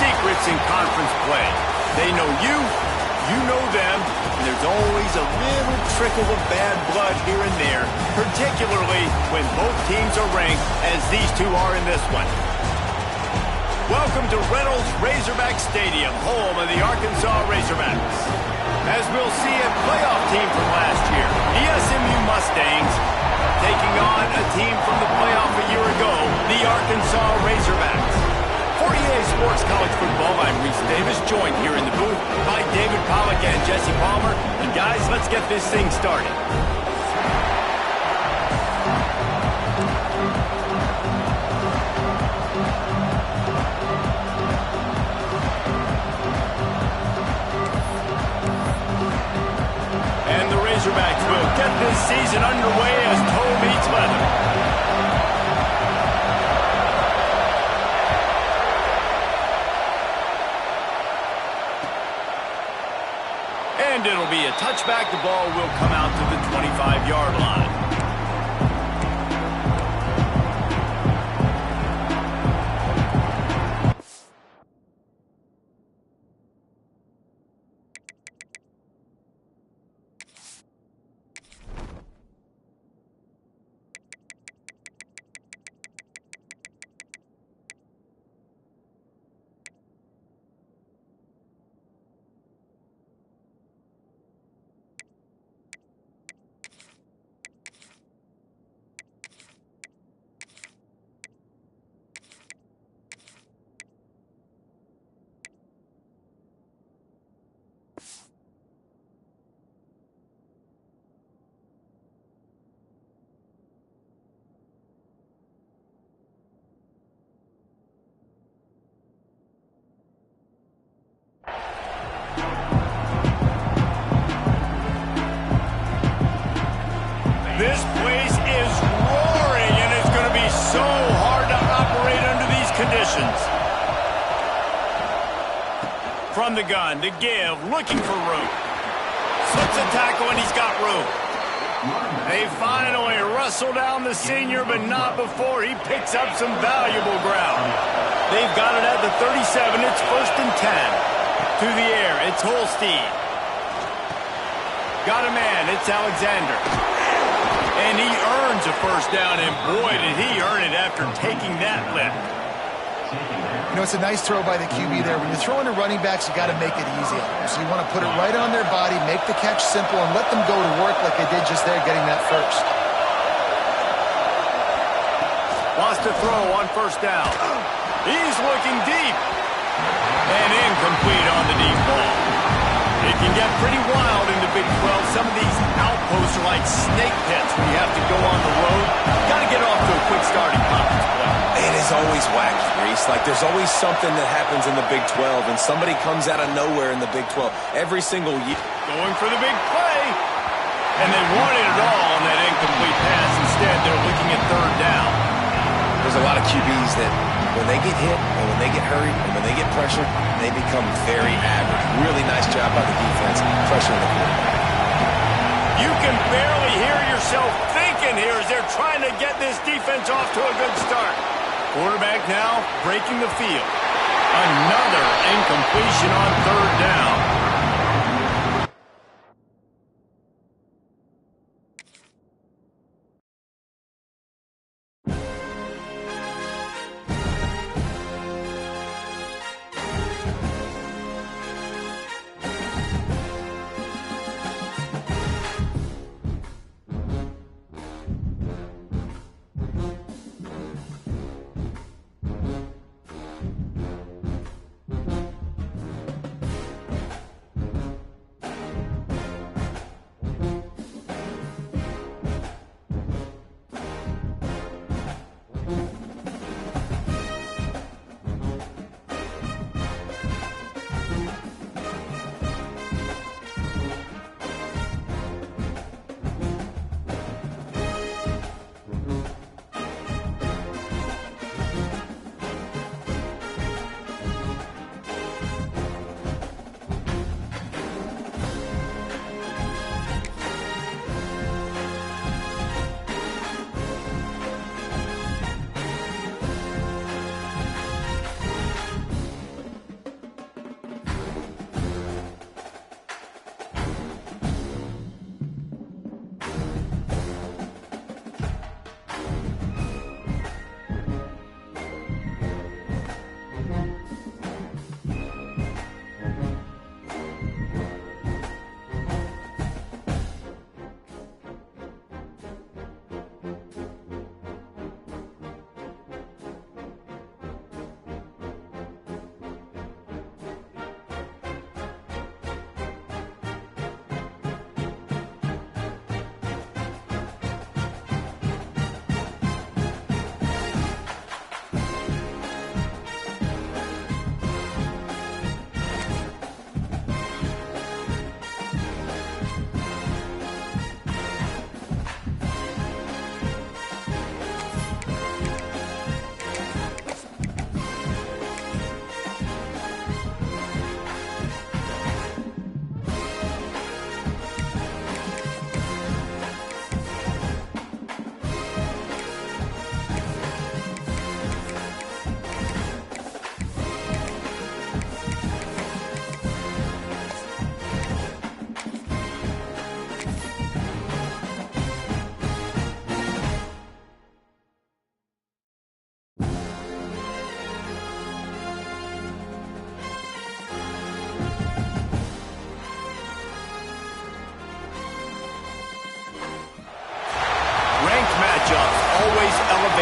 secrets in conference play. They know you, you know them, and there's always a little trickle of bad blood here and there, particularly when both teams are ranked as these two are in this one. Welcome to Reynolds Razorback Stadium, home of the Arkansas Razorbacks. As we'll see, a playoff team from last year, the SMU Mustangs, taking on a team from the playoff a year ago, the Arkansas Razorbacks. For EA Sports College Football, I'm Reese Davis, joined here in the booth by David Pollack and Jesse Palmer. And guys, let's get this thing started. And the Razorbacks will get this season underway as toe meets leather. And it'll be a touchback. The ball will come out to the 25-yard line. This place is roaring, and it's going to be so hard to operate under these conditions. From the gun, to give, looking for room. Slips a tackle, and he's got room. They finally wrestle down the senior, but not before he picks up some valuable ground. They've got it at the 37. It's 1st and 10. To the air, it's Holstein. Got a man, it's Alexander. And he earns a first down, and boy, did he earn it after taking that lift. You know, it's a nice throw by the QB there. When you're throwing to running backs, you got to make it easy. So you want to put it right on their body, make the catch simple, and let them go to work like they did just there, getting that first. Lost a throw on first down. He's looking deep. And incomplete on the deep ball. It can get pretty wild in the Big 12. Some of these outposts are like snake pits when you have to go on the road. Got to get off to a quick starting conference play. It is always wacky, Reese. Like, there's always something that happens in the Big 12, and somebody comes out of nowhere in the Big 12 every single year. Going for the big play. And they wanted it all on that incomplete pass. Instead, they're looking at third down. There's a lot of QBs that when they get hit and when they get hurried and when they get pressured, they become very average. Really nice job by the defense pressuring the quarterback. You can barely hear yourself thinking here as they're trying to get this defense off to a good start. Quarterback now breaking the field. Another incompletion on third down.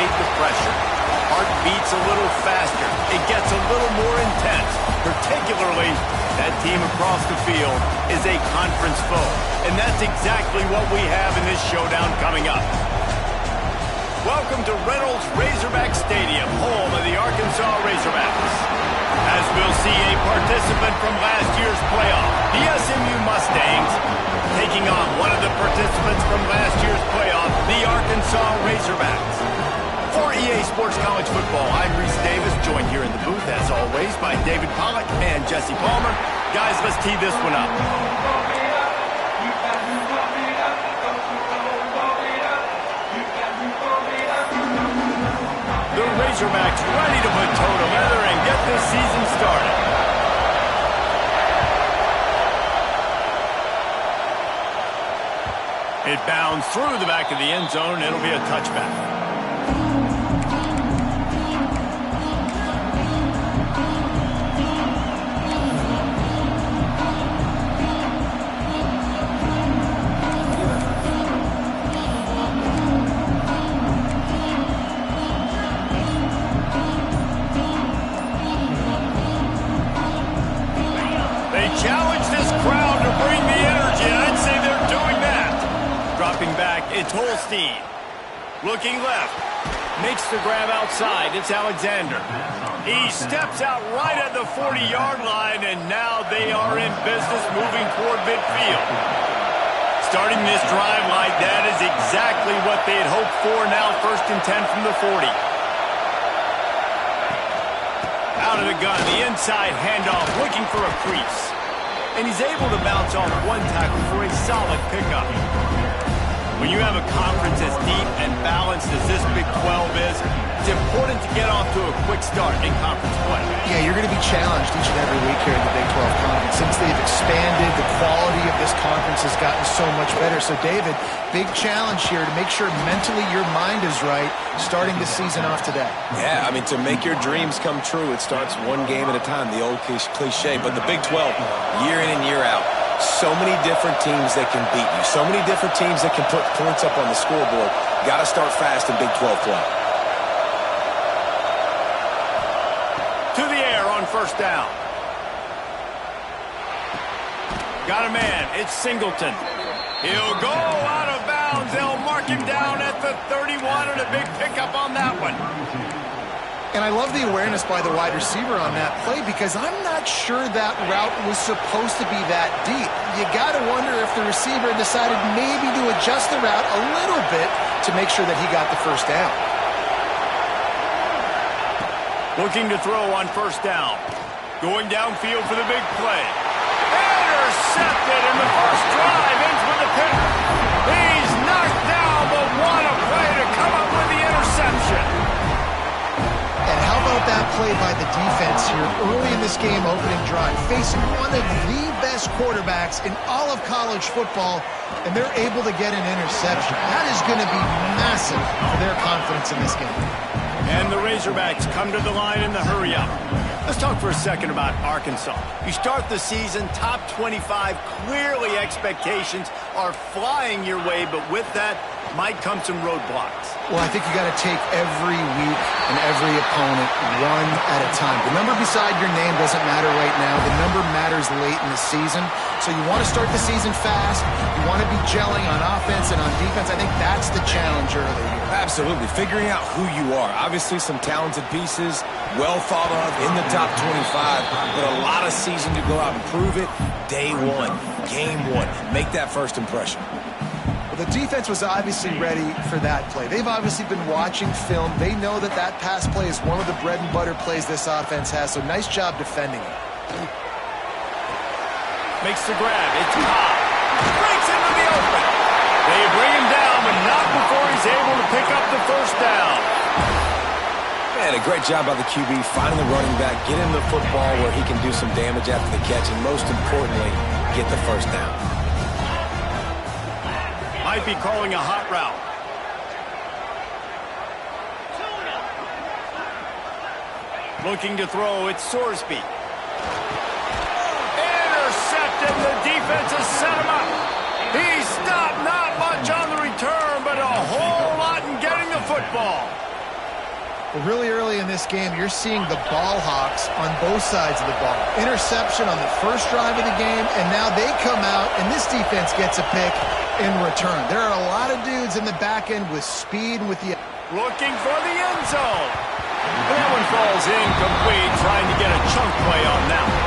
elevate the pressure. Heart beats a little faster. It gets a little more intense. Particularly, that team across the field is a conference foe. And that's exactly what we have in this showdown coming up. Welcome to Reynolds Razorback Stadium, home of the Arkansas Razorbacks. As we'll see a participant from last year's playoff, the SMU Mustangs, taking on one of the participants from last year's playoff, the Arkansas Razorbacks. For EA Sports College Football, I'm Reese Davis, joined here in the booth, as always, by David Pollack and Jesse Palmer. Guys, let's tee this one up. The Razorbacks ready to put toe to leather and get this season started. It bounds through the back of the end zone. It'll be a touchback. Challenge this crowd to bring the energy, and I'd say they're doing that. Dropping back, it's Holstein. Looking left. Makes the grab outside. It's Alexander. He steps out right at the 40-yard line, and now they are in business moving toward midfield. Starting this drive like that is exactly what they had hoped for. Now 1st and 10 from the 40. Out of the gun, the inside handoff, looking for a crease. And he's able to bounce off one tackle for a solid pickup. When you have a conference as deep and balanced as this Big 12 is, it's important to get off to a quick start in conference play. Yeah, you're going to be challenged each and every week here in the Big 12 Conference. Since they've expanded, the quality of this conference has gotten so much better. So, David, big challenge here to make sure mentally your mind is right starting this season off today. Yeah, I mean, to make your dreams come true, it starts one game at a time, the old cliche. But the Big 12, year in and year out, so many different teams that can beat you, so many different teams that can put points up on the scoreboard. Got to start fast in Big 12 play. To the air on 1st down. Got a man. It's Singleton. He'll go out of bounds. They'll mark him down at the 31, and a big pickup on that one. And I love the awareness by the wide receiver on that play because I'm not sure that route was supposed to be that deep. You got to wonder if the receiver decided maybe to adjust the route a little bit to make sure that he got the 1st down. Looking to throw on 1st down. Going downfield for the big play. Intercepted, and the first drive ends with a pick. He's knocked down, but what a play to come up with the interception. And how about that play by the defense here early in this game, opening drive, facing one of the best quarterbacks in all of college football, and they're able to get an interception. That is going to be massive for their confidence in this game. And the Razorbacks come to the line in the hurry-up. Let's talk for a second about Arkansas. You start the season top 25. Clearly expectations are flying your way, but with that might come some roadblocks. Well, I think you got to take every week and every opponent one at a time. The number beside your name doesn't matter right now. The number matters late in the season. So you want to start the season fast. You want to be gelling on offense and on defense. I think that's the challenge early here. Absolutely. Figuring out who you are. Obviously, some talented pieces, well thought of in the top 25, but a lot of season to go out and prove it. Day one, game one. Make that first impression. The defense was obviously ready for that play. They've obviously been watching film. They know that that pass play is one of the bread and butter plays this offense has, so nice job defending it. Makes the grab. It's Cobb. Breaks into the open. They bring him down, but not before he's able to pick up the 1st down. Man, a great job by the QB, finding the running back, get him the football where he can do some damage after the catch, and most importantly, get the 1st down. Might be calling a hot route. Looking to throw, it's Sorsby. Intercepted, the defense has set him up. He stopped, not much on the return, but a whole lot in getting the football. Well, really early in this game, you're seeing the ball hawks on both sides of the ball. Interception on the first drive of the game, and now they come out, and this defense gets a pick in return. There are a lot of dudes in the back end with speed and with the... Looking for the end zone. That one falls incomplete, trying to get a chunk play on that one.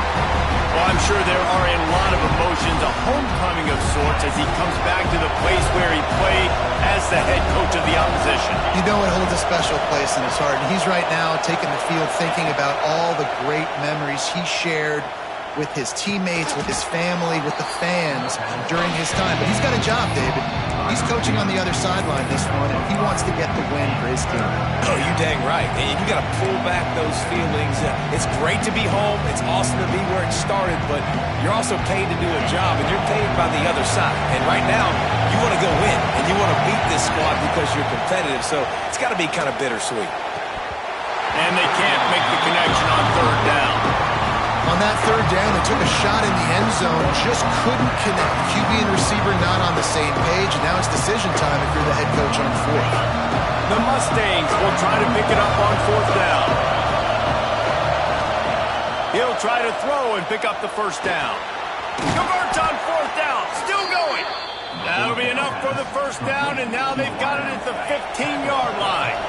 Well, I'm sure there are a lot of emotions, a homecoming of sorts, as he comes back to the place where he played as the head coach of the opposition. You know it holds a special place in his heart, and he's right now taking the field thinking about all the great memories he shared with his teammates, with his family, with the fans during his time. But he's got a job, David. He's coaching on the other sideline this one, and he wants to get the win for his team. Oh, you dang right. And you got to pull back those feelings. It's great to be home. It's awesome to be where it started, but you're also paid to do a job, and you're paid by the other side. And right now, you want to go win, and you want to beat this squad because you're competitive. So it's got to be kind of bittersweet. And they can't make the connection on third down. On that third down, they took a shot in the end zone, just couldn't connect. QB and receiver not on the same page, and now it's decision time if you're the head coach on fourth. The Mustangs will try to pick it up on fourth down. He'll try to throw and pick up the first down. Converts on fourth down, still going. That'll be enough for the first down, and now they've got it at the 15-yard line.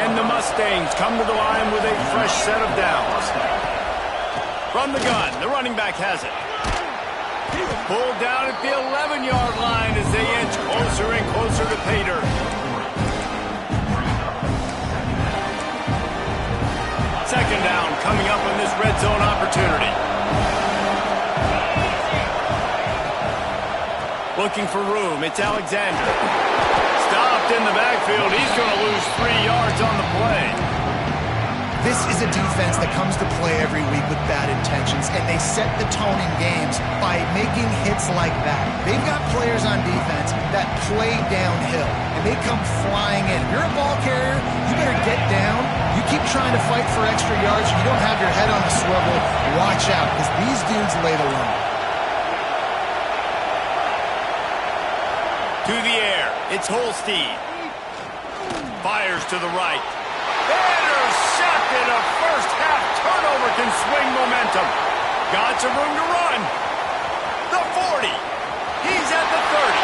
And the Mustangs come to the line with a fresh set of downs. From the gun, the running back has it. Pulled down at the 11-yard line as they inch closer and closer to pay dirt. Second down coming up on this red zone opportunity. Looking for room, it's Alexander. Stopped in the backfield, he's going to lose 3 yards on the play. This is a defense that comes to play every week with bad intentions, and they set the tone in games by making hits like that. They've got players on defense that play downhill, and they come flying in. If you're a ball carrier, you better get down. You keep trying to fight for extra yards. You don't have your head on a swivel. Watch out, because these dudes lay the line. To the air, it's Holstein. Fires to the right. Intercepted. A first-half turnover can swing momentum. Got some room to run. The 40. He's at the 30.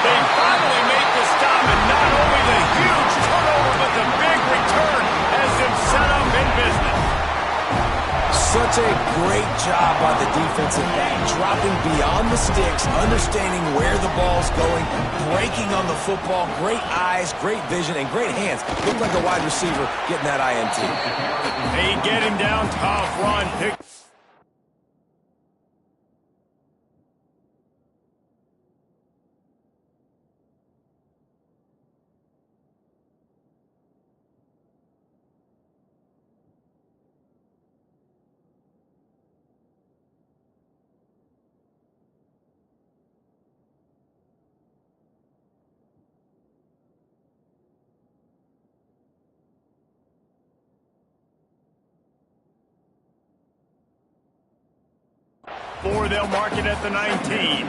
They finally make the stop, and not only the huge turnover, but the big return has them set up in business. Such a great job by the defensive back, dropping beyond the sticks, understanding where the ball's going, breaking on the football, great eyes, great vision, and great hands. Looked like a wide receiver getting that INT. They get him down, tough run, pick. Four, they'll mark it at the 19.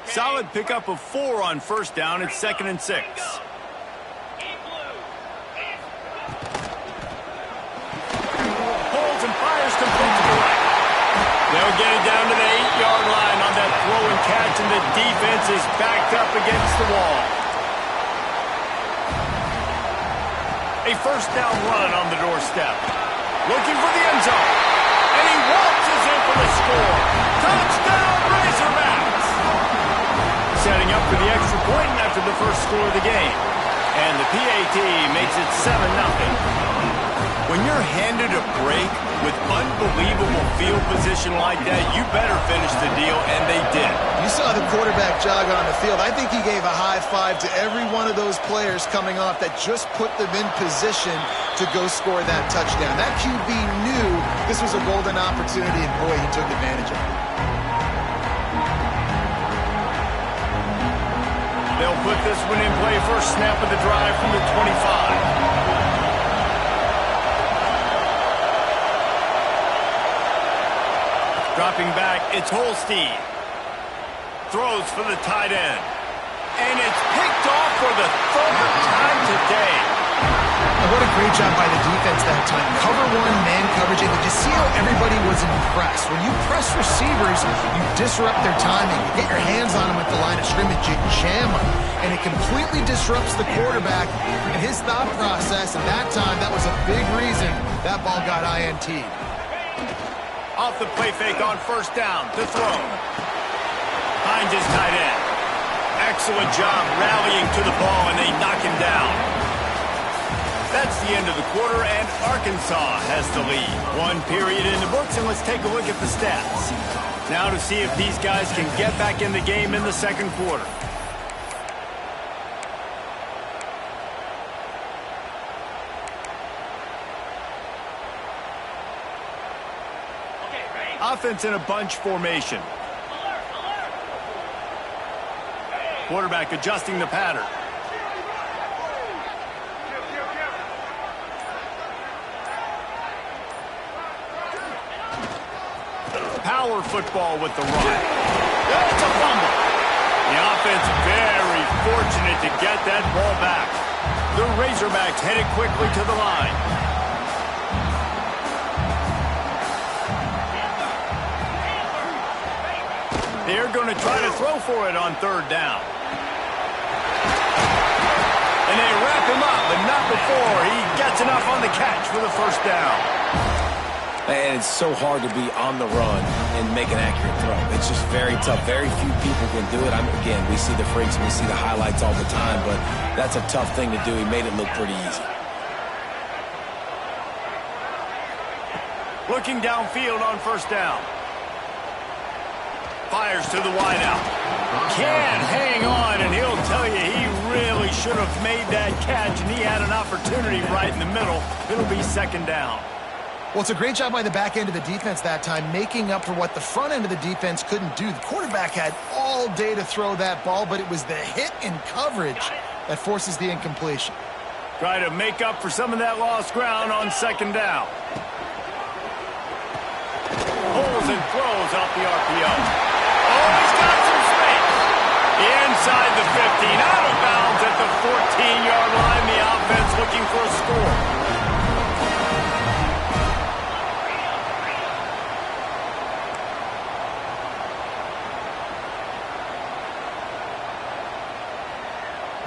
Solid pickup of 4 on first down. It's 2nd and 6. They'll get it down to the 8-yard line on that throw and catch, and the defense is backed up against the wall. A first down run on the doorstep. Looking for the end zone. And he waltzes in for the score. Touchdown, Razorbacks! Setting up for the extra point after the first score of the game. And the PAT makes it 7-0. When you're handed a break with unbelievable field position like that, you better finish the deal, and they did. You saw the quarterback jog on the field. I think he gave a high five to every one of those players coming off that just put them in position to go score that touchdown. That QB knew this was a golden opportunity, and boy, he took advantage of it. They'll put this one in play first snap of the drive from the 25. Dropping back, it's Holstein. Throws for the tight end. And it's picked off for the third time today. And what a great job by the defense that time. Cover one, man coverage, and did you see how everybody was impressed? When you press receivers, you disrupt their timing. You get your hands on them at the line of scrimmage, you jam them. And it completely disrupts the quarterback and his thought process. And that time, that was a big reason that ball got INT'd. Off the play fake on first down to throw. Finds his tight end. Excellent job rallying to the ball, and they knock him down. That's the end of the quarter, and Arkansas has the lead. One period in the books, and let's take a look at the stats. Now to see if these guys can get back in the game in the second quarter. Offense in a bunch formation. Quarterback adjusting the pattern. Power football with the run. That's a fumble. The offense very fortunate to get that ball back. The Razorbacks headed quickly to the line. They're going to try to throw for it on third down. And they wrap him up, but not before he gets enough on the catch for the first down. And it's so hard to be on the run and make an accurate throw. It's just very tough. Very few people can do it. Again, we see the freaks, we see the highlights all the time, but that's a tough thing to do. He made it look pretty easy. Looking downfield on first down. Fires to the wideout. Can't hang on, and he'll tell you he really should have made that catch, and he had an opportunity right in the middle. It'll be second down. Well, it's a great job by the back end of the defense that time, making up for what the front end of the defense couldn't do. The quarterback had all day to throw that ball, but it was the hit and coverage that forces the incompletion. Try to make up for some of that lost ground on second down. Pulls and throws off the RPO. Oh, he's got some space. Inside the 15, out of bounds at the 14-yard line. The offense looking for a score.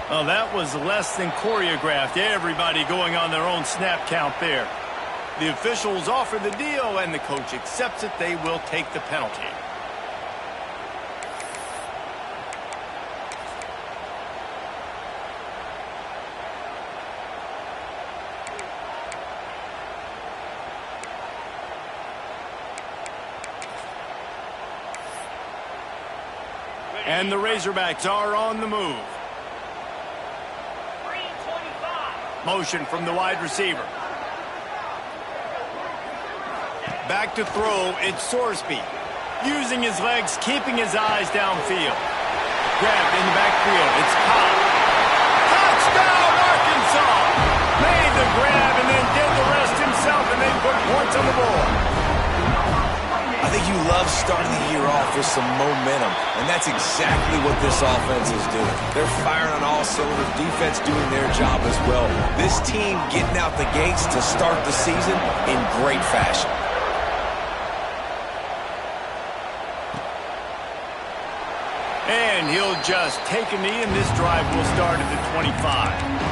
Well, that was less than choreographed. Everybody going on their own snap count there. The officials offer the deal, and the coach accepts it. They will take the penalty. And the Razorbacks are on the move. Motion from the wide receiver. Back to throw, it's Sorsby. Using his legs, keeping his eyes downfield. Grabbed in the backfield, it's Cobb. Touchdown, Arkansas! Made the grab and then did the rest himself, and they put points on the board. I think you love starting the year off with some momentum, and that's exactly what this offense is doing. They're firing on all cylinders, defense doing their job as well. This team getting out the gates to start the season in great fashion. And he'll just take a knee, and this drive will start at the 25.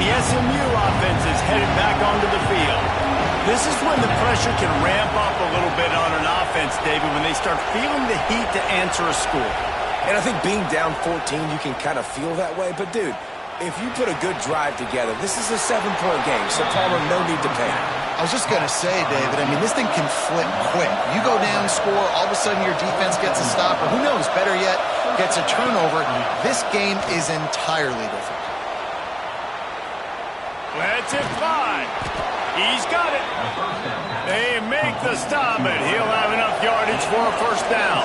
The SMU offense is headed back onto the field. This is when the pressure can ramp up a little bit on an offense, David, when they start feeling the heat to answer a score. And I think being down 14, you can kind of feel that way. But, dude, if you put a good drive together, this is a 7-point game, so Palmer, no need to panic. I was just going to say, David, I mean, this thing can flip quick. You go down, score, all of a sudden your defense gets a stop, or who knows, better yet, gets a turnover. This game is entirely different. Let's it fly. He's got it. They make the stop, but he'll have enough yardage for a first down.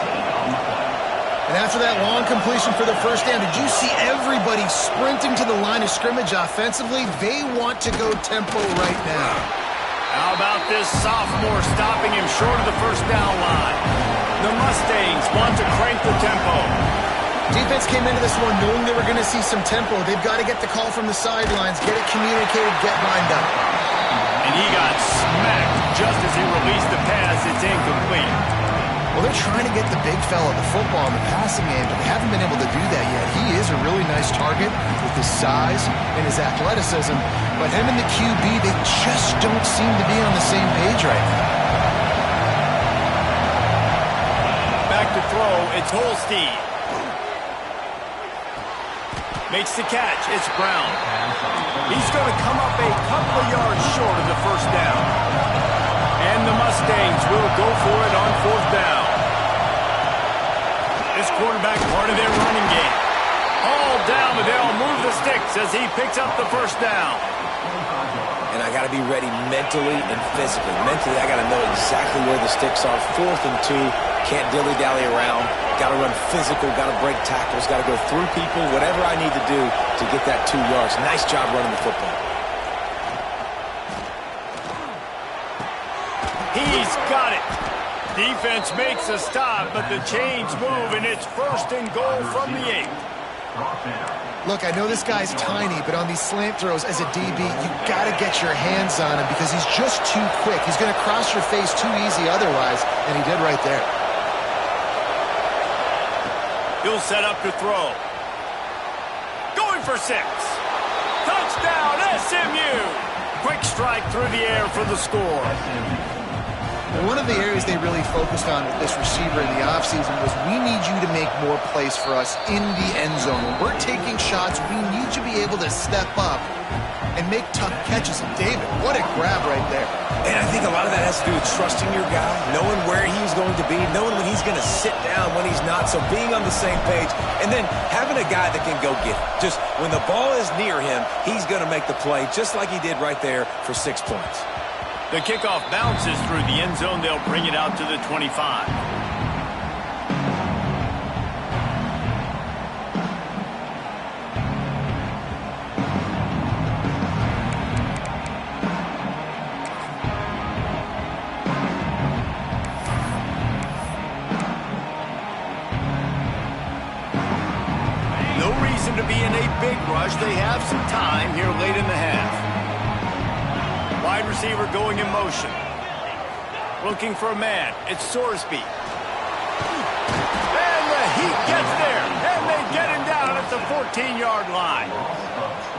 And after that long completion for the first down, did you see everybody sprinting to the line of scrimmage offensively? They want to go tempo right now. How about this sophomore stopping him short of the first down line? The Mustangs want to crank the tempo. Defense came into this one knowing they were going to see some tempo. They've got to get the call from the sidelines, get it communicated, get lined up. And he got smacked just as he released the pass. It's incomplete. Well, they're trying to get the big fella the football in the passing game, but they haven't been able to do that yet. He is a really nice target with his size and his athleticism, but him and the QB, they just don't seem to be on the same page right now. Back to throw, it's Holstein. Makes the catch, it's Brown. He's going to come up a couple of yards short of the first down. And the Mustangs will go for it on fourth down. This quarterback part of their running game. All down, but they'll move the sticks as he picks up the first down. And I got to be ready mentally and physically. Mentally, I got to know exactly where the sticks are. 4th and 2, can't dilly-dally around. Got to run physical, got to break tackles, got to go through people, whatever I need to do to get that 2 yards. Nice job running the football. He's got it. Defense makes a stop, but the chains move, and it's 1st and goal from the 8. Look, I know this guy's tiny, but on these slant throws as a DB, you got to get your hands on him because he's just too quick. He's going to cross your face too easy otherwise, and he did right there. He'll set up to throw. Going for 6. Touchdown, SMU! Quick strike through the air for the score. One of the areas they really focused on with this receiver in the offseason was we need you to make more plays for us in the end zone. When we're taking shots, we need you to be able to step up and make tough catches. And David, what a grab right there. And I think a lot of that has to do with trusting your guy, knowing where he's going to be, knowing when he's going to sit down, when he's not. So being on the same page, and then having a guy that can go get it. Just when the ball is near him, he's going to make the play, just like he did right there for 6 points. The kickoff bounces through the end zone. They'll bring it out to the 25. No reason to be in a big rush. They have some time here late in the half. Wide receiver going in motion. Looking for a man. It's Sorsby. And the Heat gets there. And they get him down at the 14-yard line.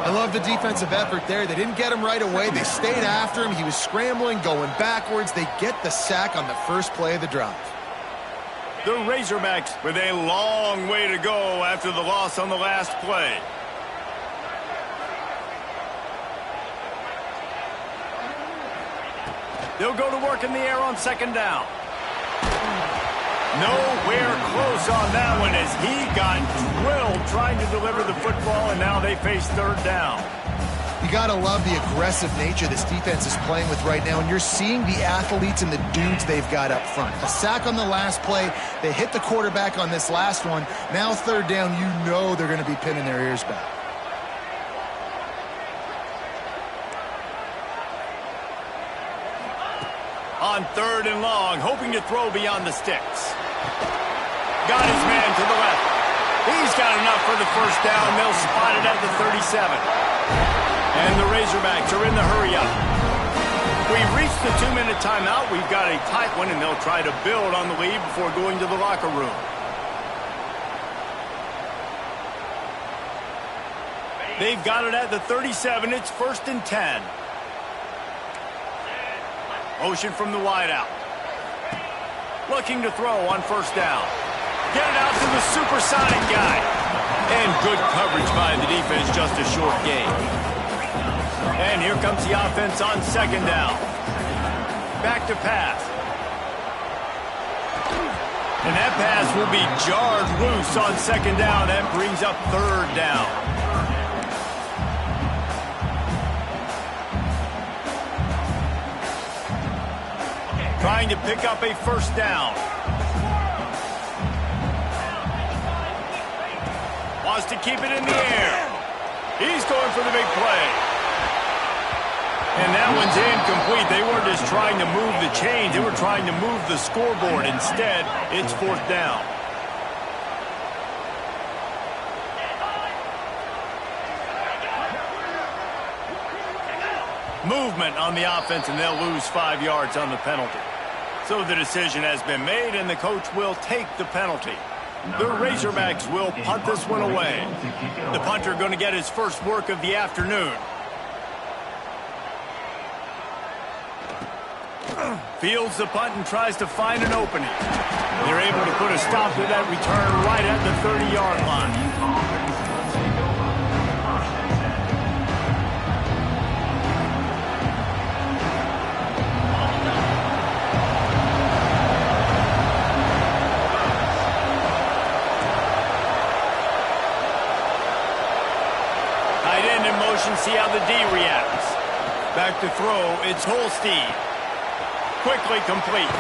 I love the defensive effort there. They didn't get him right away. They stayed after him. He was scrambling, going backwards. They get the sack on the first play of the drive. The Razorbacks with a long way to go after the loss on the last play. They'll go to work in the air on 2nd down. Nowhere close on that one as he got drilled trying to deliver the football, and now they face 3rd down. You got to love the aggressive nature this defense is playing with right now, and you're seeing the athletes and the dudes they've got up front. A sack on the last play. They hit the quarterback on this last one. Now 3rd down, you know they're going to be pinning their ears back. On 3rd and long, hoping to throw beyond the sticks. Got his man to the left. He's got enough for the first down. They'll spot it at the 37. And the Razorbacks are in the hurry-up. We've reached the 2-minute timeout. We've got a tight one, and they'll try to build on the lead before going to the locker room. They've got it at the 37. It's 1st and 10. Motion from the wideout. Looking to throw on 1st down. Get it out to the supersonic guy. And good coverage by the defense, just a short gain. And here comes the offense on 2nd down. Back to pass. And that pass will be jarred loose on 2nd down. That brings up 3rd down. trying to pick up a first down. Wants to keep it in the air. He's going for the big play. And that one's incomplete. They weren't just trying to move the chains. They were trying to move the scoreboard. Instead, it's fourth down. Movement on the offense, and they'll lose 5 yards on the penalty. So the decision has been made, and the coach will take the penalty. The Razorbacks will punt this one away. The punter going to get his first work of the afternoon. Fields the punt and tries to find an opening. They're able to put a stop to that return right at the 30-yard line. See how the D reacts. Back to throw, it's Holstein. Quickly complete.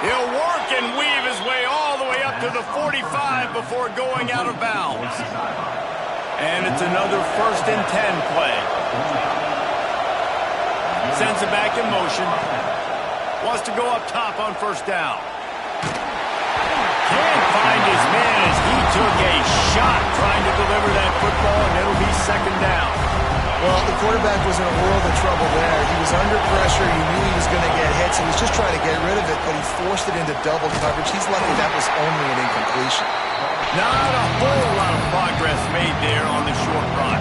He'll work and weave his way all the way up to the 45 before going out of bounds. And it's another 1st and 10 play. Sends it back in motion. Wants to go up top on first down. Can't find his man as he took a shot trying to deliver that football, and it'll be second down. Well, the quarterback was in a world of trouble there. He was under pressure. He knew he was going to get hit, so he was just trying to get rid of it, but he forced it into double coverage. He's lucky that was only an incompletion. Not a whole lot of progress made there on the short run.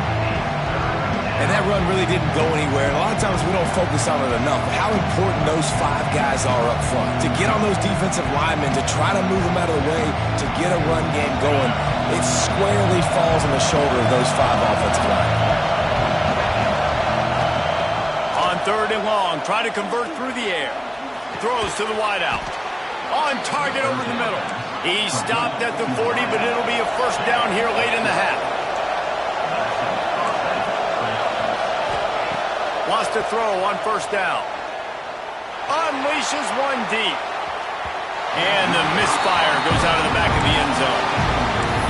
And that run really didn't go anywhere. And a lot of times we don't focus on it enough. But how important those 5 guys are up front. To get on those defensive linemen, to try to move them out of the way, to get a run game going, it squarely falls on the shoulder of those 5 offensive linemen. On 3rd and long, try to convert through the air. Throws to the wideout. On target over the middle. He stopped at the 40, but it'll be a first down here late in the half. Wants to throw on first down. Unleashes one deep. And the misfire goes out of the back of the end zone.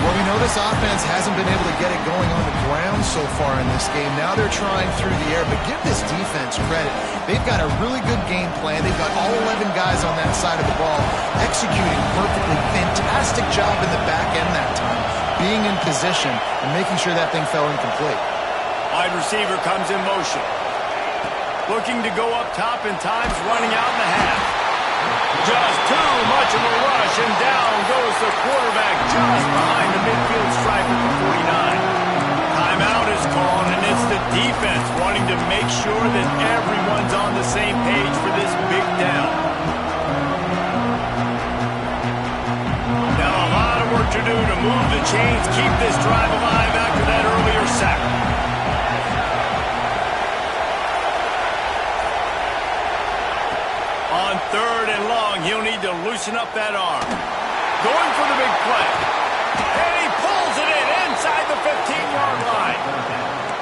Well, we know this offense hasn't been able to get it going on the ground so far in this game. Now they're trying through the air, but give this defense credit. They've got a really good game plan. They've got all 11 guys on that side of the ball executing perfectly. Fantastic job in the back end that time, being in position and making sure that thing fell incomplete. Wide receiver comes in motion. Looking to go up top, and time's running out in the half. Just too much of a rush, and down goes the quarterback just behind the midfield stripe at the 49. Timeout is called, and it's the defense wanting to make sure that everyone's on the same page for this big down. Now a lot of work to do to move the chains, keep this drive alive after that earlier sack. On 3rd and long, he'll need to loosen up that arm. Going for the big play. And he pulls it in inside the 15-yard line.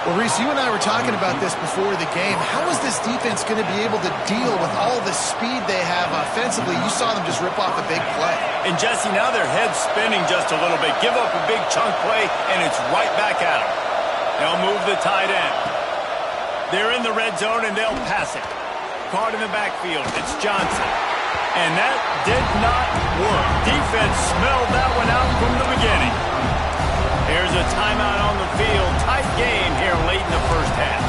Well, Reese, you and I were talking about this before the game. How is this defense going to be able to deal with all the speed they have offensively? You saw them just rip off a big play. And, Jesse, now their head's spinning just a little bit. Give up a big chunk play, and it's right back at them. They'll move the tight end. They're in the red zone, and they'll pass it. Caught in the backfield, it's Johnson. And that did not work. Defense smelled that one out from the beginning. Here's a timeout on the field. Tight game here late in the first half.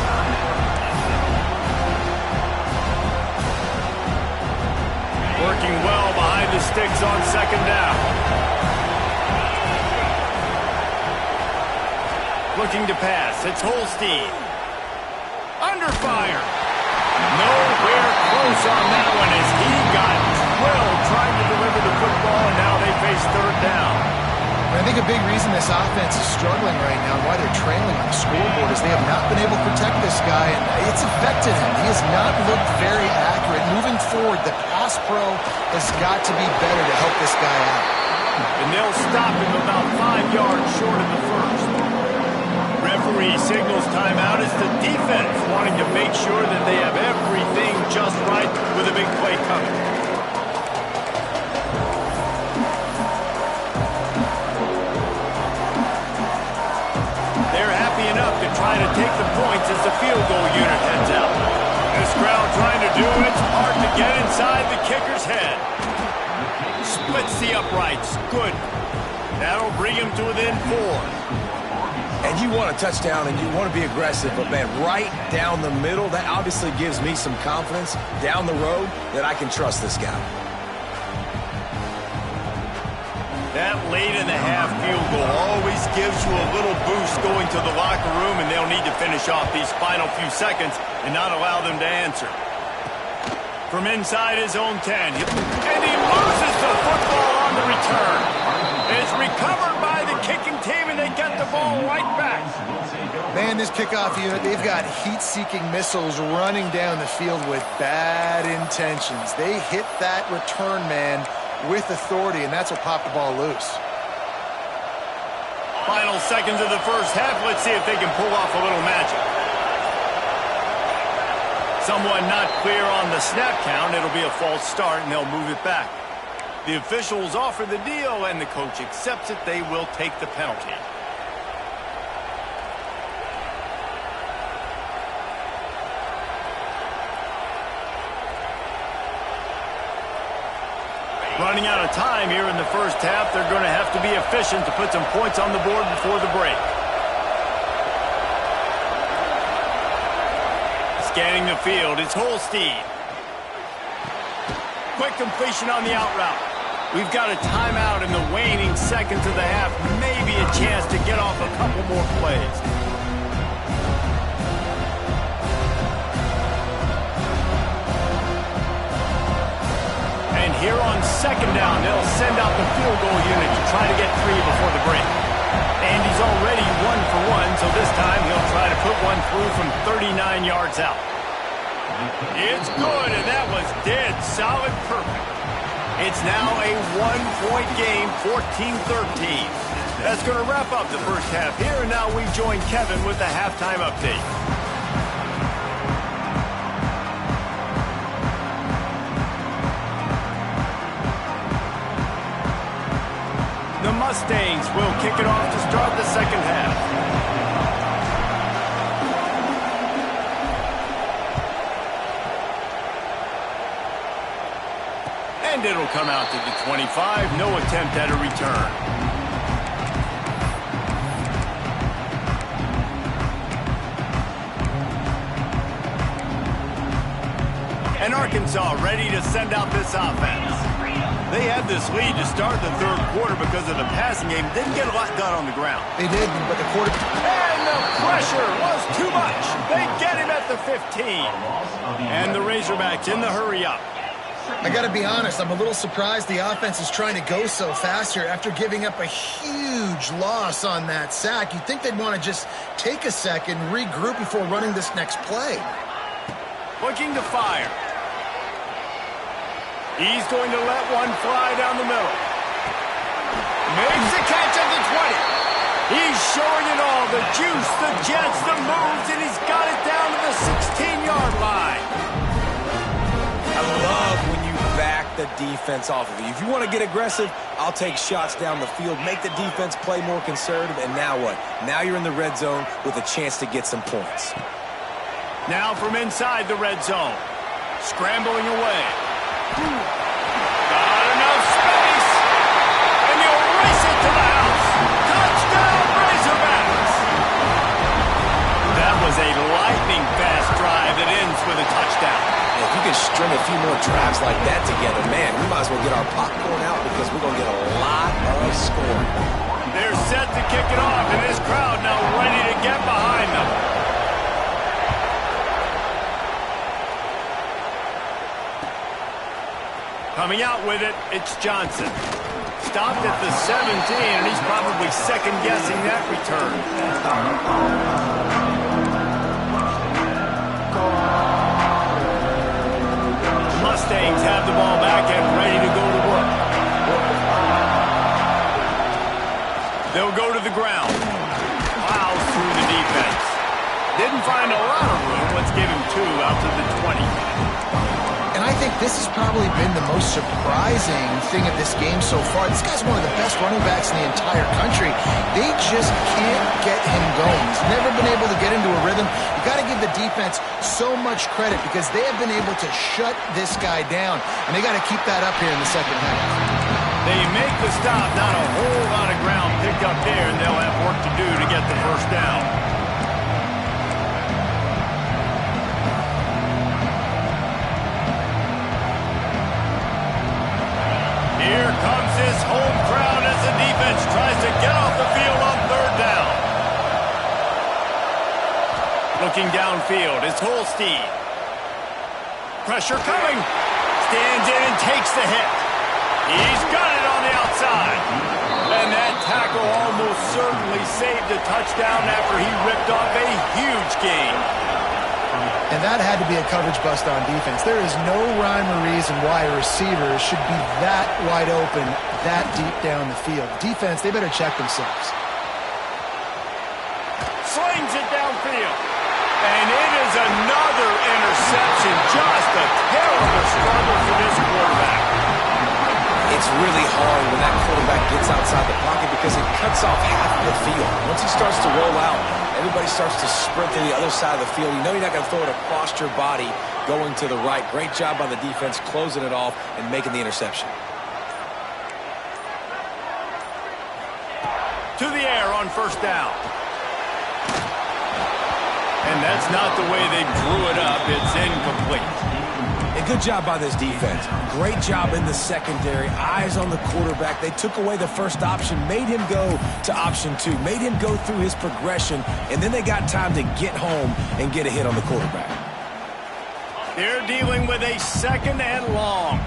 Working well behind the sticks on second down. Looking to pass, it's Holstein. Under fire. Nowhere close on that one as he got drilled trying to deliver the football, and now they face 3rd down. And I think a big reason this offense is struggling right now and why they're trailing on the scoreboard is they have not been able to protect this guy, and it's affected him. He has not looked very accurate. Moving forward, the pass pro has got to be better to help this guy out. And they'll stop him about 5 yards short of the first. Referee signals timeout. It's the defense wanting to make sure that they have everything just right with a big play coming. goal unit heads out. This crowd trying to do it. Hard to get inside the kicker's head. Splits the uprights. Good. That'll bring him to within 4. And you want a touchdown and you want to be aggressive, but man, right down the middle, that obviously gives me some confidence down the road that I can trust this guy. That late in the half field goal always gives you a little boost going to the locker room, and they'll need to finish off these final few seconds and not allow them to answer. From inside his own 10, and he loses the football on the return. It's recovered by the kicking team, and they get the ball right back. Man, this kickoff unit, they've got heat-seeking missiles running down the field with bad intentions. They hit that return man with authority, and that's what popped the ball loose. Final seconds of the first half. Let's see if they can pull off a little magic. Someone not clear on the snap count. It'll be a false start, and they'll move it back. The officials offer the deal, and the coach accepts it. They will take the penalty. Running out of time here in the first half. They're going to have to be efficient to put some points on the board before the break. Scanning the field, it's Holstein. Quick completion on the out route. We've got a timeout in the waning seconds of the half. Maybe a chance to get off a couple more plays. And here on second down, they'll send out the field goal unit to try to get 3 before the break. Andy's already 1 for 1, so this time he'll try to put one through from 39 yards out. It's good, and that was dead solid perfect. It's now a 1-point game, 14-13. That's going to wrap up the first half here, and now we join Kevin with the halftime update. The Mustangs will kick it off to start the second half. And it'll come out to the 25. No attempt at a return. And Arkansas ready to send out this offense. They had this lead to start the third quarter because of the passing game. Didn't get a lot done on the ground. They did, but the quarter... And the pressure was too much. They get him at the 15. And the Razorbacks in the hurry up. I got to be honest, I'm a little surprised the offense is trying to go so fast here after giving up a huge loss on that sack. You'd think they'd want to just take a second, regroup before running this next play. Looking to fire. He's going to let one fly down the middle. Makes the catch at the 20. He's showing it all. The juice, the jets, the moves, and he's got it down to the 16-yard line. I love when you back the defense off of you. If you want to get aggressive, I'll take shots down the field, make the defense play more conservative, and now what? Now you're in the red zone with a chance to get some points. Now from inside the red zone. Scrambling away. Got enough space. And he'll race it to the house. Touchdown, Razorbacks. That was a lightning-fast drive that ends with a touchdown. If you can string a few more drives like that together, man, we might as well get our popcorn out because we're going to get a lot of scoring. They're set to kick it off, and this crowd now ready to get behind them. Coming out with it, it's Johnson. Stopped at the 17, and he's probably second-guessing that return. Mustangs have the ball back and ready to go to work. They'll go to the ground. Plows through the defense. Didn't find a lot of room. Let's give him 2 out to the 20. And I think this has probably been the most surprising thing of this game so far. This guy's one of the best running backs in the entire country. They just can't get him going. He's never been able to get into a rhythm. You got to give the defense so much credit because they have been able to shut this guy down, and they got to keep that up here in the second half. They make the stop, not a whole lot of ground picked up there, and they'll have work to do to get the first down. Here comes this home crowd as the defense tries to get off the field on third down. Looking downfield, it's Holstein. Pressure coming. Stands in and takes the hit. He's got it on the outside. And that tackle almost certainly saved the touchdown after he ripped off a huge gain. And that had to be a coverage bust on defense. There is no rhyme or reason why a receiver should be that wide open, that deep down the field. Defense, they better check themselves. Slings it downfield. And it is another interception. Just a terrible struggle for this quarterback. It's really hard when that quarterback gets outside the pocket because it cuts off half of the field. Once he starts to roll out, everybody starts to sprint to the other side of the field. You know you're not going to throw it across your body going to the right. Great job by the defense closing it off and making the interception. To the air on first down. And that's not the way they drew it up. It's incomplete. A good job by this defense. Great job in the secondary. Eyes on the quarterback. They took away the first option, made him go to option 2, made him go through his progression, and then they got time to get home and get a hit on the quarterback. They're dealing with a second and long.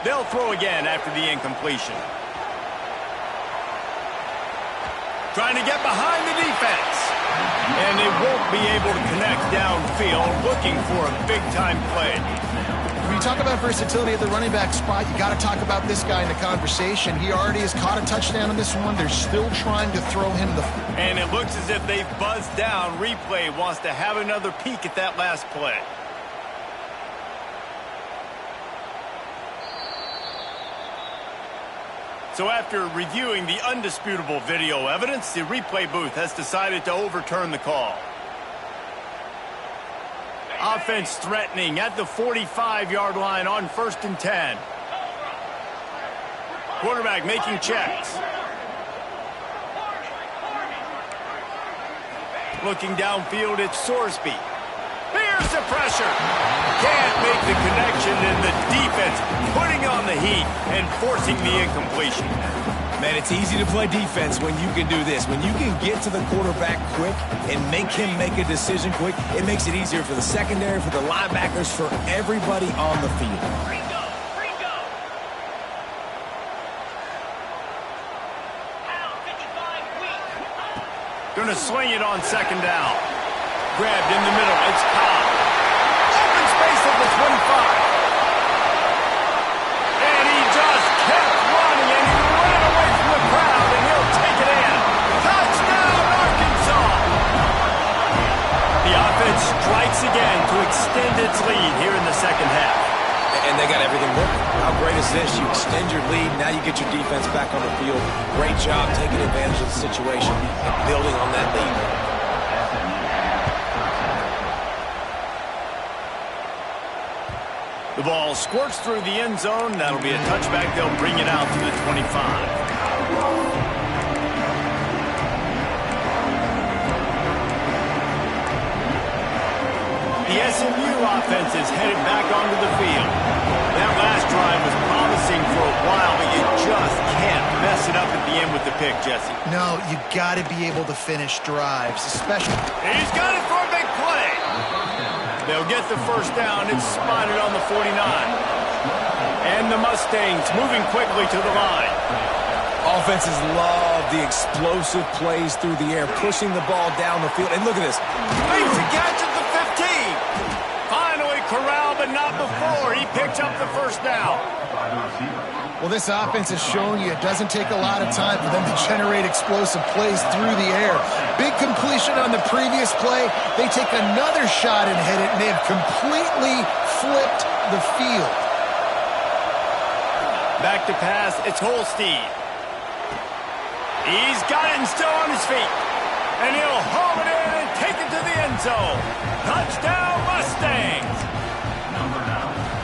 They'll throw again after the incompletion. Trying to get behind the defense. And they won't be able to connect downfield, looking for a big-time play. When you talk about versatility at the running back spot, you got to talk about this guy in the conversation. He already has caught a touchdown in this one. They're still trying to throw him the... And it looks as if they've buzzed down. Replay wants to have another peek at that last play. So after reviewing the undisputable video evidence, the replay booth has decided to overturn the call. Offense threatening at the 45-yard line on 1st and 10. Quarterback making checks. Looking downfield, it's Sorsby. Here's the pressure. Can't make the connection, and the defense putting on the heat and forcing the incompletion. Man, it's easy to play defense when you can do this. When you can get to the quarterback quick and make him make a decision quick, it makes it easier for the secondary, for the linebackers, for everybody on the field. Going to swing it on second down. Grabbed in the middle. It's Cobb. Open space at the 25. And he just kept running, and he ran away from the crowd, and he'll take it in. Touchdown, Arkansas! The offense strikes again to extend its lead here in the second half. And they got everything working. How great is this? You extend your lead, now you get your defense back on the field. Great job taking advantage of the situation and building on that lead. The ball squirts through the end zone. That'll be a touchback. They'll bring it out to the 25. The SMU offense is headed back onto the field. That last drive was promising for a while, but you just can't mess it up at the end with the pick, Jesse. No, you got to be able to finish drives, especially... He's got it for a big play. They'll get the first down. It's spotted on the 49. And the Mustangs moving quickly to the line. Offenses love the explosive plays through the air, pushing the ball down the field. And look at this. Makes a catch at the 15. Finally corralled, but not before. He picks up the first down. Well, this offense is showing you it doesn't take a lot of time for them to generate explosive plays through the air. Big completion. incompletion on the previous play. They take another shot and hit it, and they have completely flipped the field. Back to pass, it's Holstein. He's got it and still on his feet. And he'll haul it in and take it to the end zone. Touchdown, Mustangs!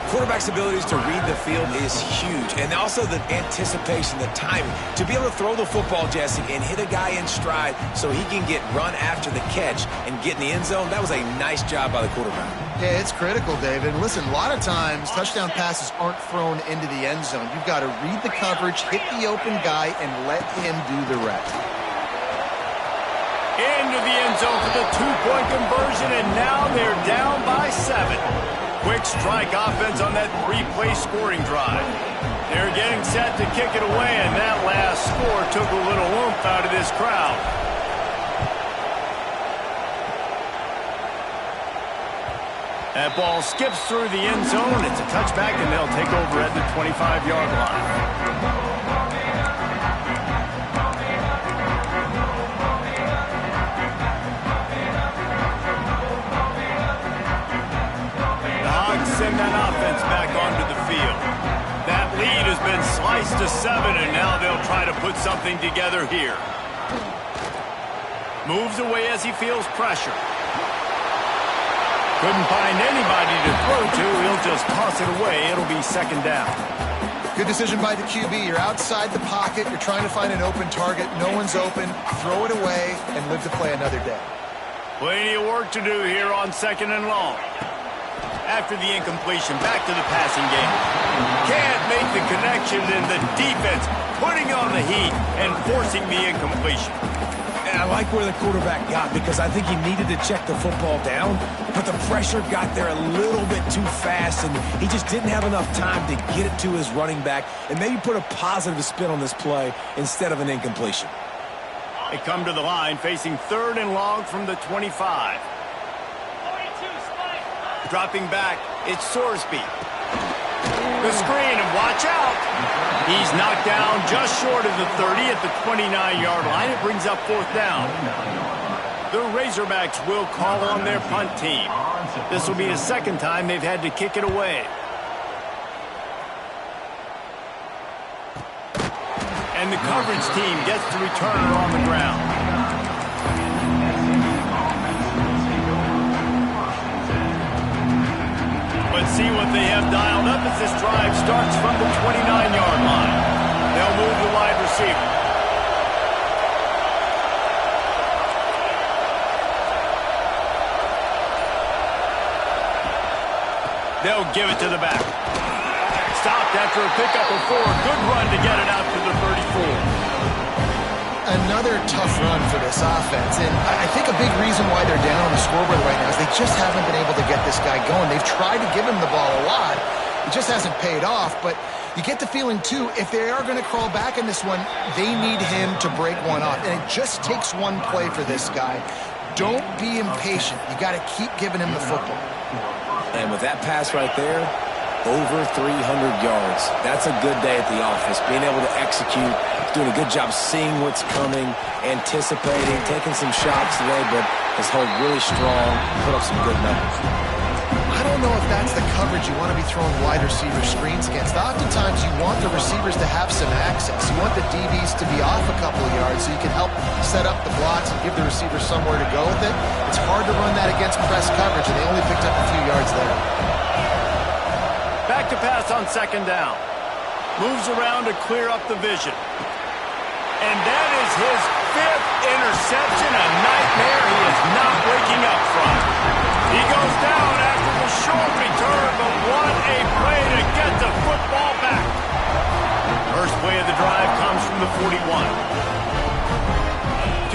Quarterback's abilities to read the field is huge, and also the anticipation, the timing. To be able to throw the football, Jesse, and hit a guy in stride so he can get run after the catch and get in the end zone, that was a nice job by the quarterback. Yeah, it's critical, David. Listen, a lot of times touchdown passes aren't thrown into the end zone. You've got to read the coverage, hit the open guy, and let him do the rest. Into the end zone for the two-point conversion, and now they're down by 7. Quick strike offense on that 3-play scoring drive. They're getting set to kick it away, and that last score took a little oomph out of this crowd. That ball skips through the end zone. It's a touchback, and they'll take over at the 25-yard line. Send that offense back onto the field. That lead has been sliced to 7, and now they'll try to put something together here. Moves away as he feels pressure. Couldn't find anybody to throw to. He'll just toss it away. It'll be second down. Good decision by the QB. You're outside the pocket. You're trying to find an open target. No one's open. Throw it away and live to play another day. Plenty of work to do here on second and long. After the incompletion, back to the passing game. Can't make the connection, and the defense putting on the heat and forcing the incompletion. And I like where the quarterback got, because I think he needed to check the football down, but the pressure got there a little bit too fast, and he just didn't have enough time to get it to his running back and maybe put a positive spin on this play instead of an incompletion. They come to the line facing third and long from the 25. Dropping back, it's Sorsby. The screen, and watch out. He's knocked down just short of the 30 at the 29-yard line. It brings up fourth down. The Razorbacks will call on their punt team. This will be the second time they've had to kick it away. And the coverage team gets the returner on the ground. Let's see what they have dialed up as this drive starts from the 29-yard line. They'll move the wide receiver. They'll give it to the back. Stopped after a pickup of 4. Good run to get it out to the 34. Another tough run for this offense, and I think a big reason why they're down on the scoreboard right now is they just haven't been able to get this guy going. They've tried to give him the ball a lot. It just hasn't paid off, but you get the feeling, too, if they are going to crawl back in this one, they need him to break one off, and it just takes one play for this guy. Don't be impatient. You got to keep giving him the football. And with that pass right there, over 300 yards. That's a good day at the office. Being able to execute, doing a good job seeing what's coming, anticipating, taking some shots today, but has held really strong, put up some good numbers. I don't know if that's the coverage you want to be throwing wide receiver screens against. Oftentimes you want the receivers to have some access. You want the DBs to be off a couple of yards so you can help set up the blocks and give the receivers somewhere to go with it. It's hard to run that against press coverage, and they only picked up a few yards there. Back to pass on second down. Moves around to clear up the vision. And that is his 5th interception. A nightmare he is not waking up from. He goes down after the short return, but what a play to get the football back. First play of the drive comes from the 41.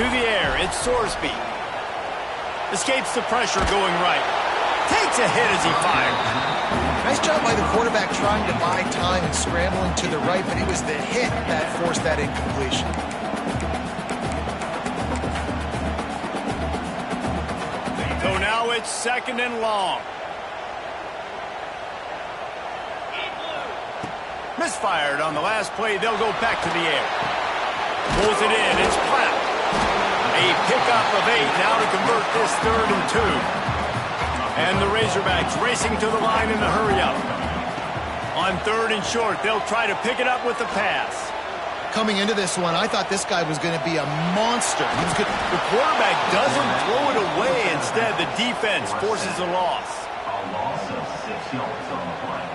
To the air, it's Sorsby. Escapes the pressure going right. Takes a hit as he fires. Nice job by the quarterback trying to buy time and scrambling to the right, but it was the hit that forced that incompletion. So now it's second and long. Misfired on the last play. They'll go back to the air. Pulls it in. It's Platt. A pickup of 8 now to convert this 3rd and 2. And the Razorbacks racing to the line in the hurry-up. On 3rd and short, they'll try to pick it up with the pass. Coming into this one, I thought this guy was going to be a monster. He was good. The quarterback doesn't throw it away. Instead, the defense forces a loss. A loss of 6 yards on the play.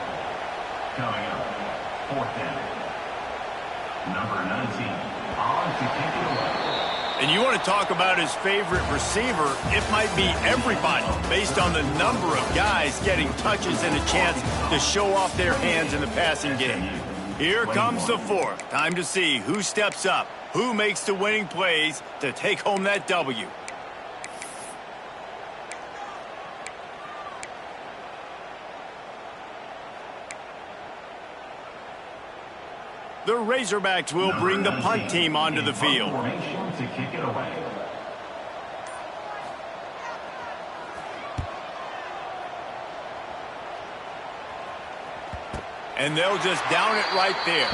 Coming up, 4th down. Number 19, on to kick it away. And you want to talk about his favorite receiver, it might be everybody, based on the number of guys getting touches and a chance to show off their hands in the passing game. Here comes the 4th. Time to see who steps up, who makes the winning plays to take home that W. The Razorbacks will bring the punt team onto the field. To kick it away. And they'll just down it right there.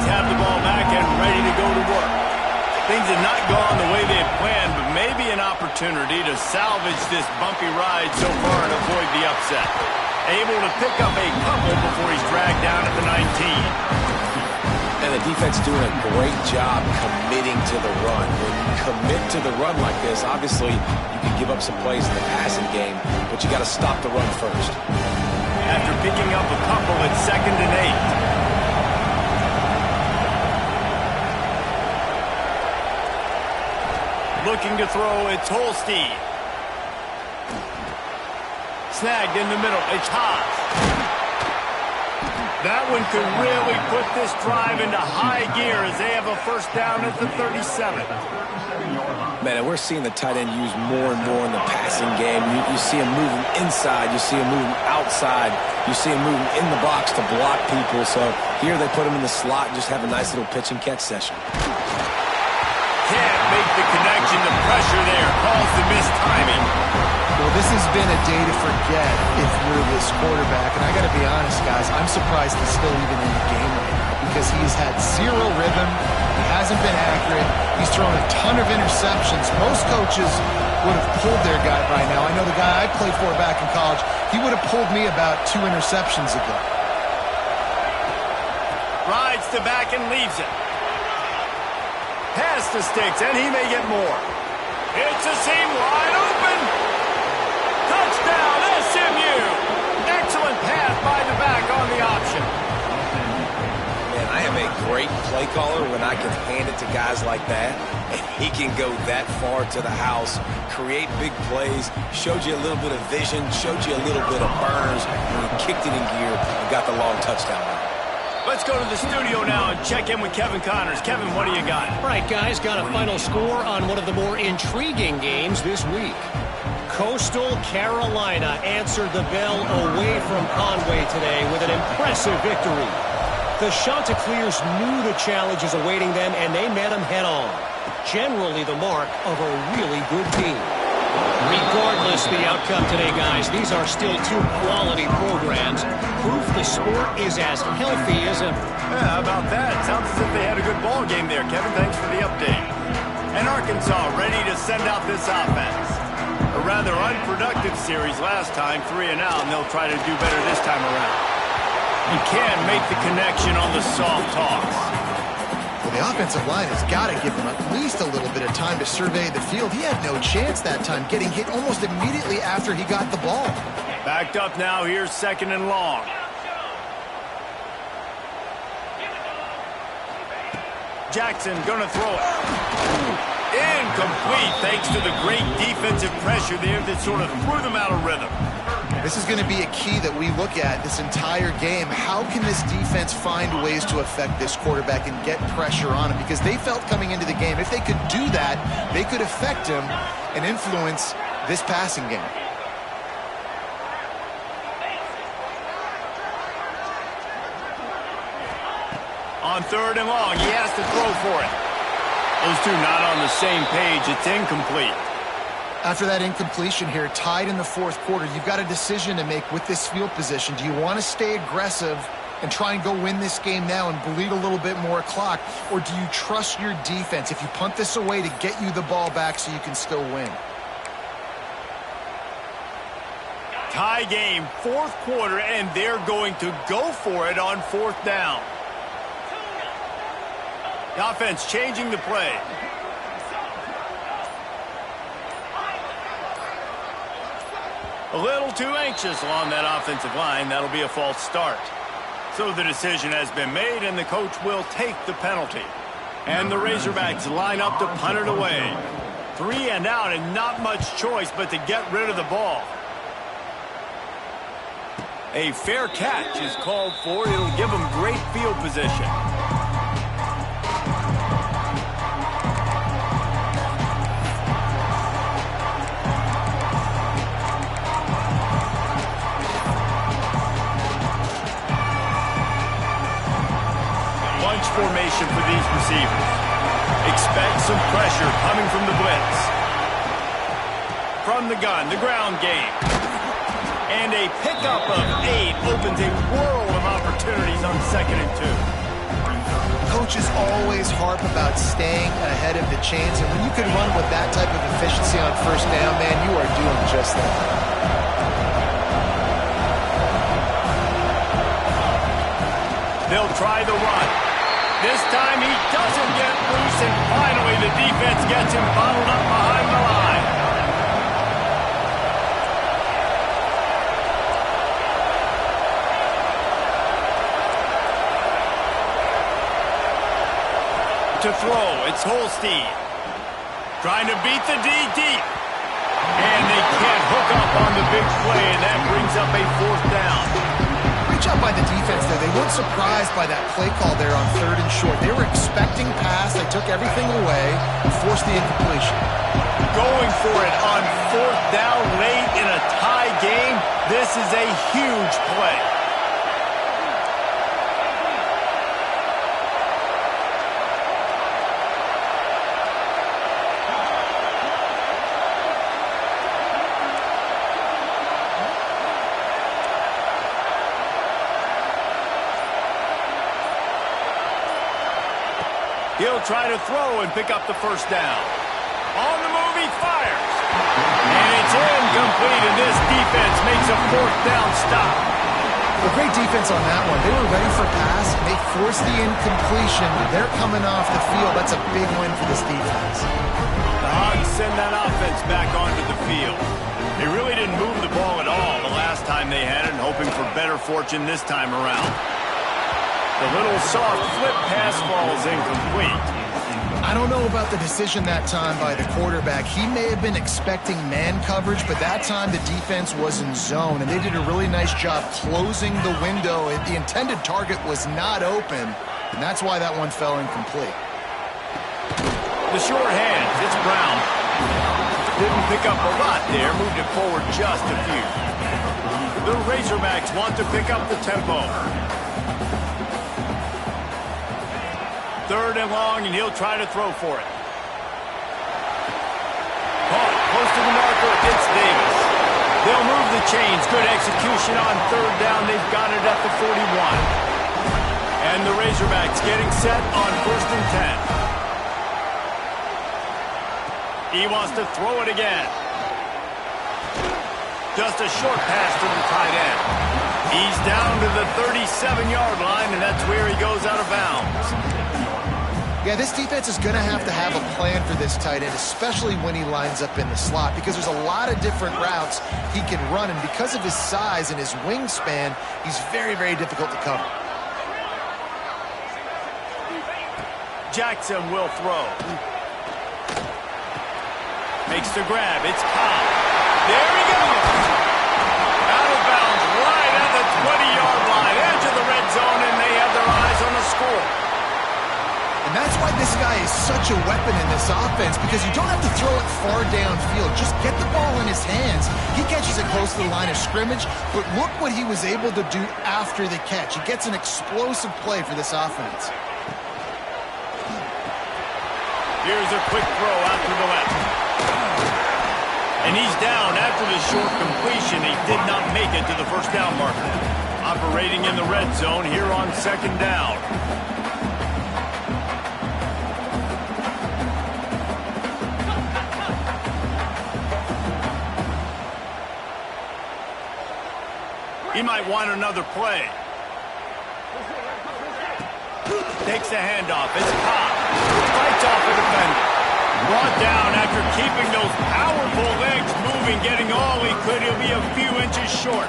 Have the ball back and ready to go to work. Things have not gone the way they had planned, but maybe an opportunity to salvage this bumpy ride so far and avoid the upset. Able to pick up a couple before he's dragged down at the 19. And the defense doing a great job committing to the run. When you commit to the run like this, obviously you can give up some plays in the passing game, but you got to stop the run first. After picking up a couple at 2nd and 8. Looking to throw, it's Holstein. Snagged in the middle, it's Haas. That one could really put this drive into high gear as they have a 1st down at the 37. Man, and we're seeing the tight end used more and more in the passing game. You see him moving inside, you see him moving outside, you see him moving in the box to block people. So here they put him in the slot and just have a nice little pitch and catch session. Can't make the connection. The pressure there caused the missed timing. Well, this has been a day to forget if you're this quarterback. And I got to be honest, guys, I'm surprised he's still even in the game right now because he's had 0 rhythm. He hasn't been accurate. He's thrown a ton of interceptions. Most coaches would have pulled their guy by now. I know the guy I played for back in college, he would have pulled me about 2 interceptions ago. Rides to back and leaves it. Pass to Sticks, and he may get more. It's a seam wide open. Touchdown, SMU. Excellent pass by the back on the option. Man, I am a great play caller when I can hand it to guys like that. And he can go that far to the house, create big plays, showed you a little bit of vision, showed you a little bit of burners, and he kicked it in gear and got the long touchdown. Let's go to the studio now and check in with Kevin Connors. Kevin, what do you got? All right, guys, got a final score on one of the more intriguing games this week. Coastal Carolina answered the bell away from Conway today with an impressive victory. The Chanticleers knew the challenges awaiting them, and they met them head-on. Generally the mark of a really good team. Regardless the outcome today, guys, these are still 2 quality programs. Proof the sport is as healthy as ever. Yeah, how about that? Sounds as if they had a good ball game there, Kevin. Thanks for the update. And Arkansas ready to send out this offense. A rather unproductive series last time, 3 and out, and they'll try to do better this time around. You can make the connection on the soft toss. Well, the offensive line has got to give him at least a little bit of time to survey the field. He had no chance that time, getting hit almost immediately after he got the ball. Backed up now, here's 2nd and long. Jackson gonna throw it. Incomplete, thanks to the great defensive pressure there that sort of threw them out of rhythm. This is going to be a key that we look at this entire game. How can this defense find ways to affect this quarterback and get pressure on him? Because they felt coming into the game, if they could do that, they could affect him and influence this passing game. On 3rd and long, he has to throw for it. Those two not on the same page. It's incomplete. After that incompletion here, tied in the fourth quarter, you've got a decision to make with this field position. Do you want to stay aggressive and try and go win this game now and bleed a little bit more clock, or do you trust your defense if you punt this away to get you the ball back so you can still win? Tie game, fourth quarter, and they're going to go for it on fourth down. The offense changing the play. A little too anxious along that offensive line. That'll be a false start. So the decision has been made, and the coach will take the penalty. And the Razorbacks line up to punt it away. 3 and out, and not much choice but to get rid of the ball. A fair catch is called for. It'll give them great field position. Bunch formation for these receivers. Expect some pressure coming from the blitz. From the gun, the ground game. And a pickup of 8 opens a world of opportunities on 2nd and 2. Coaches always harp about staying ahead of the chains, and when you can run with that type of efficiency on first down, man, you are doing just that. They'll try the run. This time he doesn't get loose, and finally the defense gets him bottled up behind the line. To throw, it's Holstein. Trying to beat the D deep. And they can't hook up on the big play, and that brings up a fourth down. Great job by the defense there. They weren't surprised by that play call there on 3rd and short. They were expecting pass. They took everything away and forced the incompletion. Going for it on 4th down late in a tie game. This is a huge play. He'll try to throw and pick up the first down. On the move, he fires. And it's incomplete, and this defense makes a 4th down stop. A great defense on that one. They were ready for pass. They forced the incompletion. They're coming off the field. That's a big win for this defense. The Hogs send that offense back onto the field. They really didn't move the ball at all the last time they had it, and hoping for better fortune this time around. The little soft flip pass falls incomplete. I don't know about the decision that time by the quarterback. He may have been expecting man coverage, but that time the defense was in zone, and they did a really nice job closing the window. The intended target was not open, and that's why that one fell incomplete. The short hands, it's Brown. Didn't pick up a lot there, moved it forward just a few. The Razorbacks want to pick up the tempo. 3rd and long, and he'll try to throw for it. Caught close to the marker. It's Davis. They'll move the chains. Good execution on 3rd down. They've got it at the 41. And the Razorbacks getting set on 1st and 10. He wants to throw it again. Just a short pass to the tight end. He's down to the 37-yard line, and that's where he goes out of bounds. Yeah, this defense is going to have a plan for this tight end, especially when he lines up in the slot, because there's a lot of different routes he can run, and because of his size and his wingspan, he's very, very difficult to cover. Jackson will throw. Makes the grab. It's Cobb. There he goes. Out of bounds right at the 20-yard line, edge of the red zone, and they have their eyes on the score. And that's why this guy is such a weapon in this offense, because you don't have to throw it far downfield. Just get the ball in his hands. He catches it close to the line of scrimmage, but look what he was able to do after the catch. He gets an explosive play for this offense. Here's a quick throw out to the left. And he's down after the short completion. He did not make it to the first down marker. Operating in the red zone here on second down. He might want another play. Takes the handoff. It's caught. Fights off the defender. Brought down after keeping those powerful legs moving, getting all he could. He'll be a few inches short.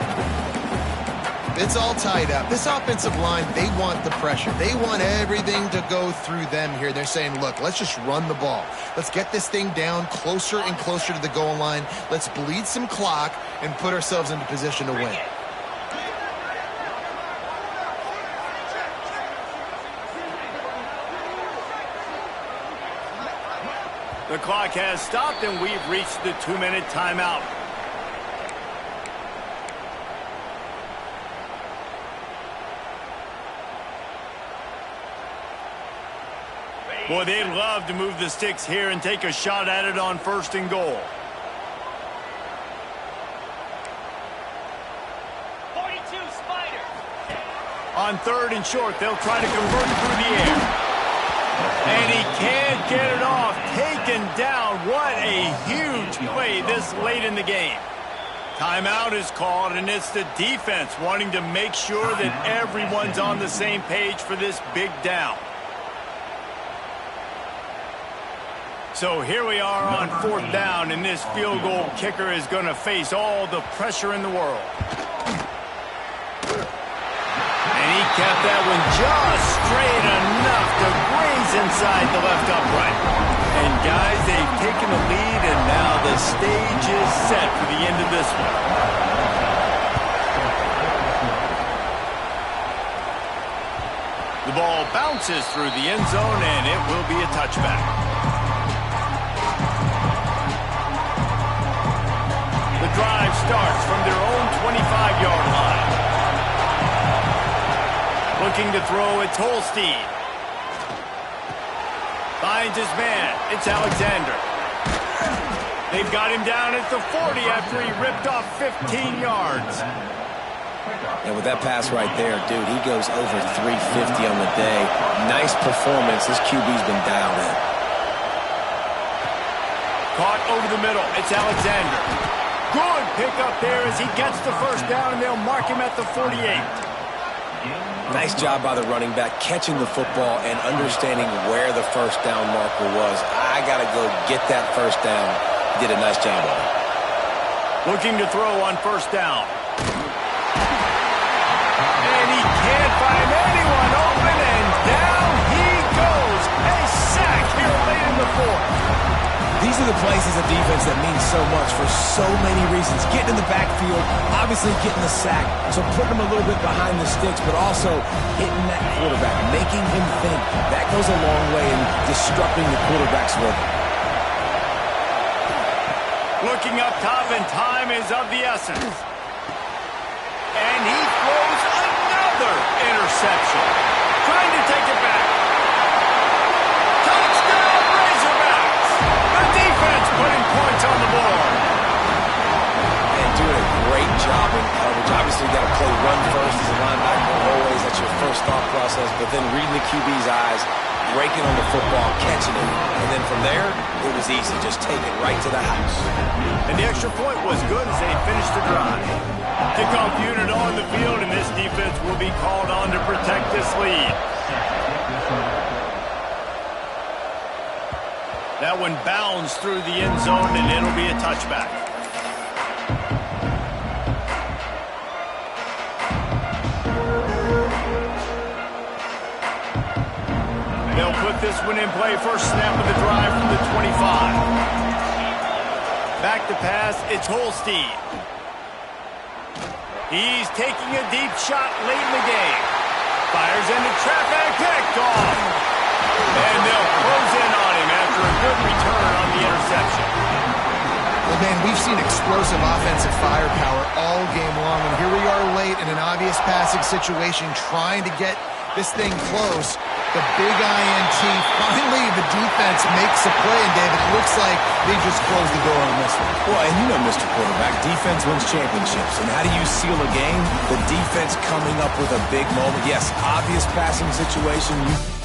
It's all tied up. This offensive line, they want the pressure. They want everything to go through them here. They're saying, look, let's just run the ball. Let's get this thing down closer and closer to the goal line. Let's bleed some clock and put ourselves into position to win. The clock has stopped, and we've reached the 2-minute timeout. Boy, they'd love to move the sticks here and take a shot at it on first and goal. 42 Spiders. On third and short, they'll try to convert through the air. And he can't get it off. Taken down. What a huge play this late in the game. Timeout is called, and it's the defense wanting to make sure that everyone's on the same page for this big down. So here we are on fourth down, and this field goal kicker is going to face all the pressure in the world. And he kept that one just straight enough to graze inside the left upright. And guys, they've taken the lead, and now the stage is set for the end of this one. The ball bounces through the end zone, and it will be a touchback. The drive starts from their own 25-yard line. Looking to throw, it's Holstein. Finds his man. It's Alexander. They've got him down at the 40 after he ripped off 15 yards. And with that pass right there, dude, he goes over 350 on the day. Nice performance. This QB's been dialed in. Caught over the middle. It's Alexander. Good pickup there as he gets the first down, and they'll mark him at the 48. Nice job by the running back catching the football and understanding where the first down marker was. I got to go get that first down. He did a nice job of it. Looking to throw on first down. And he can't find anyone open, and down he goes. A sack here late in the fourth. These are the plays as a defense that mean so much for so many reasons. Getting in the backfield, obviously getting the sack, so putting him a little bit behind the sticks, but also hitting that quarterback, making him think. That goes a long way in disrupting the quarterback's rhythm. Looking up top, and time is of the essence. And he throws another interception. Trying to take it back. Touchdown, Razorbacks! The defense putting points on the board. And doing a great job in coverage. Obviously, you got to play run first as a linebacker. Always, that's your first thought process. But then reading the QB's eyes, breaking on the football, catching it. And then from there, it was easy. Just take it right to the house. And the extra point was good as they finished the drive. Kickoff unit on the field, and this defense will be called on to protect this lead. That one bounds through the end zone, and it'll be a touchback. They'll put this one in play. First snap of the drive from the 25. Back to pass, it's Holstein. He's taking a deep shot late in the game. Fires into traffic, picked off. And they'll close in on him after a good return on the interception. Well, man, we've seen explosive offensive firepower all game long, and here we are late in an obvious passing situation trying to get this thing close. The big INT, finally the defense makes a play, and David, it looks like they just closed the door on this one. Well, and you know, Mr. Quarterback, defense wins championships. And how do you seal a game? The defense coming up with a big moment. Yes, obvious passing situation.